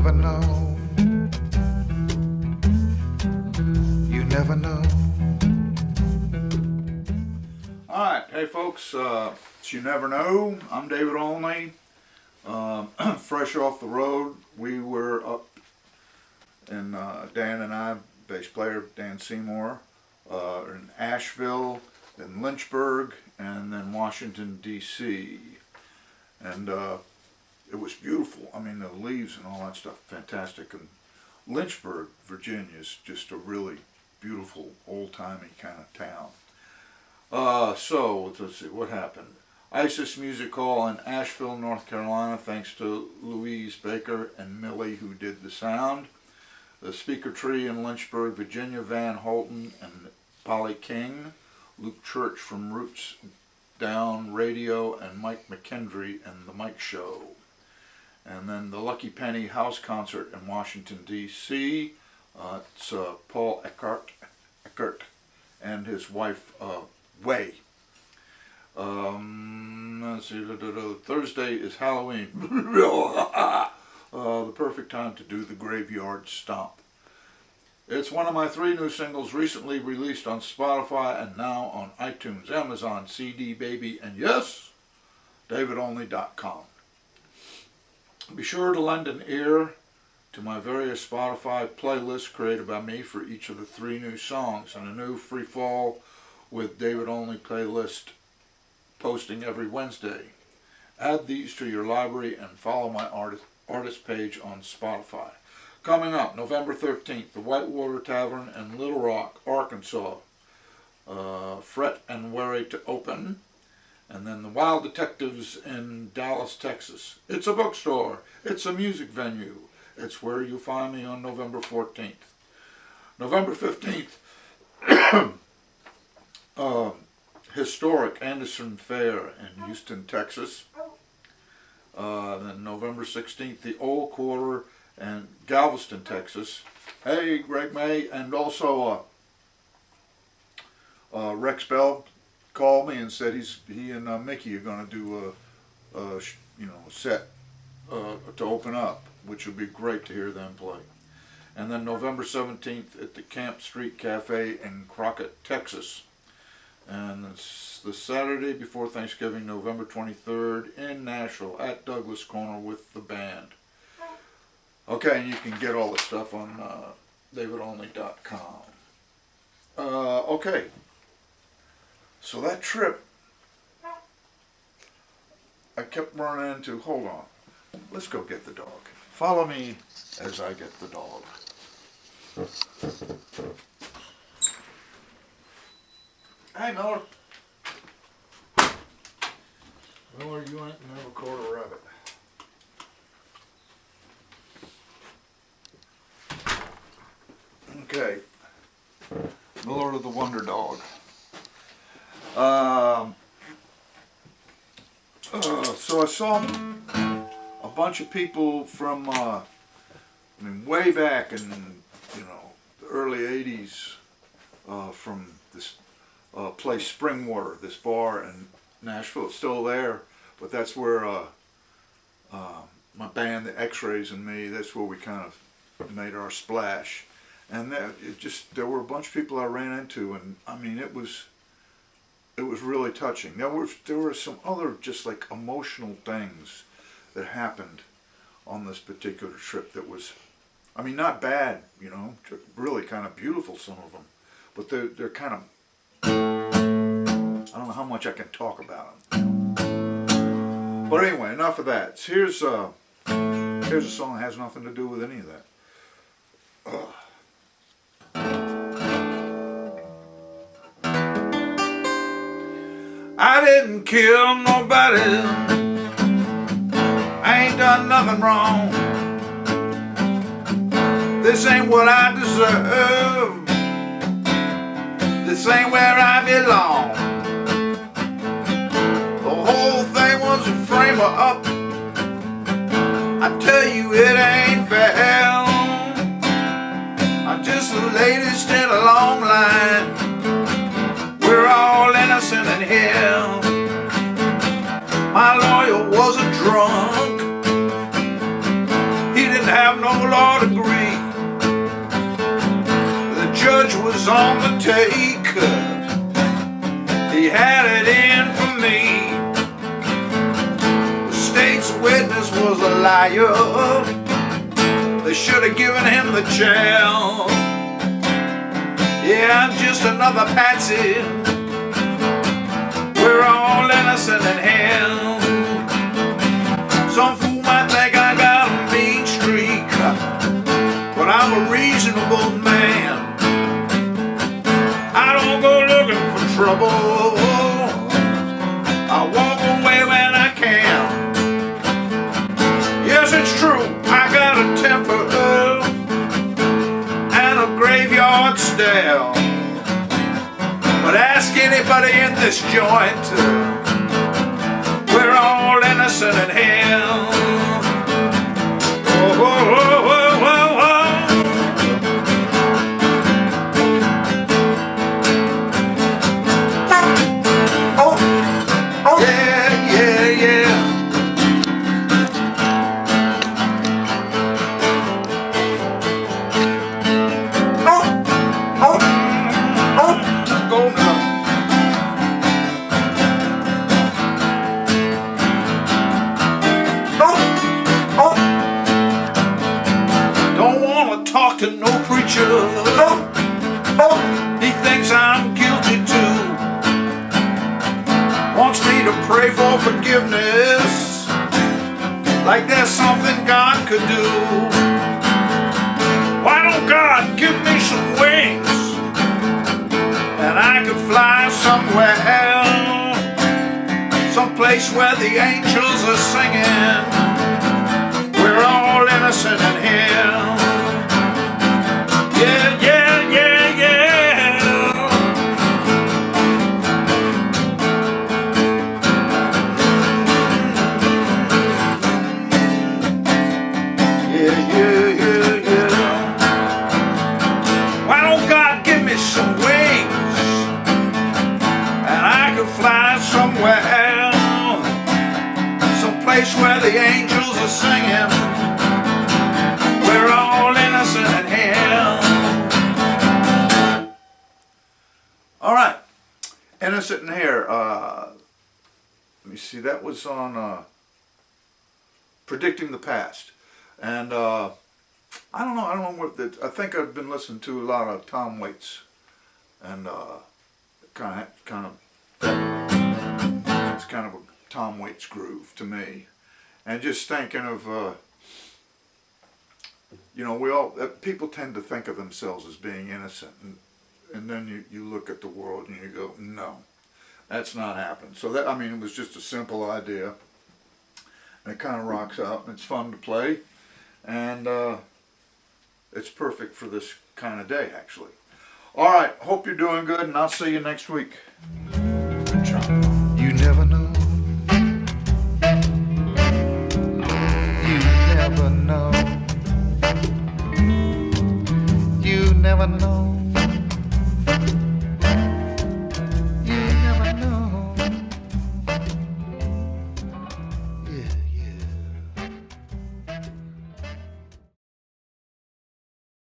never know. You never know. Alright, hey folks, it's You Never Know. I'm David Olney. Fresh off the road, we were up in Dan and I, bass player Dan Seymour, in Asheville, then Lynchburg, and then Washington, D.C. And it was beautiful. I mean, the leaves and all that stuff, fantastic. And Lynchburg, Virginia is just a really beautiful, old-timey kind of town. So, let's see, what happened? ISIS Music Hall in Asheville, North Carolina, thanks to Louise Baker and Millie who did the sound. The Speaker Tree in Lynchburg, Virginia, Van Holten and Polly King. Luke Church from Roots Down Radio, and Mike McKendry and The Mike Show. And then the Lucky Penny House Concert in Washington, D.C. It's Paul Eckert and his wife, Way. Let's see, Thursday is Halloween. The perfect time to do the Graveyard Stomp. It's one of my 3 new singles recently released on Spotify and now on iTunes, Amazon, CD Baby, and yes, DavidOlney.com. Be sure to lend an ear to my various Spotify playlists created by me for each of the 3 new songs, and a new Free Fall with David Olney playlist posting every Wednesday. Add these to your library and follow my artist page on Spotify. Coming up, November 13th, the Whitewater Tavern in Little Rock, Arkansas. Fret and Worry to open. And then the Wild Detectives in Dallas, Texas. It's a bookstore. It's a music venue. It's where you find me on November 14th. November 15th, historic Anderson Fair in Houston, Texas. Then November 16th, the Old Quarter in Galveston, Texas. Hey, Greg May, and also Rex Bell called me and said he and Mickey are going to do a set to open up, which would be great to hear them play. And then November 17th at the Camp Street Cafe in Crockett, Texas. And it's the Saturday before Thanksgiving, November 23rd in Nashville at Douglas Corner with the band. Okay, and you can get all the stuff on DavidOlney.com. Okay, so that trip, I kept running into, hold on, let's go get the dog. Follow me as I get the dog. Hey, Miller. Miller, you ain't never caught a rabbit. Okay. Miller the Wonder Dog. So I saw a bunch of people from, way back in, the early 80s, from this place Springwater, this bar in Nashville. It's still there, but that's where my band, the X-Rays, and me, that's where we kind of made our splash. And there were a bunch of people I ran into, and I mean, it was really touching. There were some other just like emotional things that happened on this particular trip that was, I mean, not bad, really kind of beautiful, some of them, but they're kind of, I don't know how much I can talk about them. But anyway, enough of that. Here's a song that has nothing to do with any of that. I didn't kill nobody. I ain't done nothing wrong. This ain't what I deserve. This ain't where I belong. The whole thing was a frame-up. I tell you it ain't fair. I'm just the latest in a long line. We're all innocent in here. My lawyer was a drunk. He didn't have no we'll all agree the judge was on the take. He had it in for me. The state's witness was a liar. They should have given him the jail. Yeah, I'm just another patsy. We're all innocent in hell. Some fool might think I got a mean streak, but I'm a reasonable man. I don't go looking for trouble. I walk away when I can. Yes, it's true, I got a temper and a graveyard stare. But ask anybody in this joint, we're all innocent in hell. Oh, oh, oh, oh, oh, oh. Yeah, yeah, yeah. Go now. Don't wanna talk to no preacher. He thinks I'm guilty too. Wants me to pray for forgiveness, like there's something God could do. Why don't God give me some wings and I could fly somewhere, someplace where the angels are singing, we're all innocent in here. Yeah, yeah, yeah, yeah. Yeah, yeah, yeah, yeah. Why don't God give me some wings and I can fly somewhere, someplace where the angels are singing, we're all innocent in hell. All right, innocent in here. Let me see, that was on Predicting the Past. And I don't know what I think I've been listening to a lot of Tom Waits, and kind of it's kind of a Tom Waits groove to me, and just thinking of you know, we all people tend to think of themselves as being innocent, and then you look at the world and you go, no, that's not happening. So that, I mean, it was just a simple idea, and it kind of rocks out, and it's fun to play. And it's perfect for this kind of day, actually. All right, hope you're doing good, and I'll see you next week. Good job. You never know. You never know. You never know.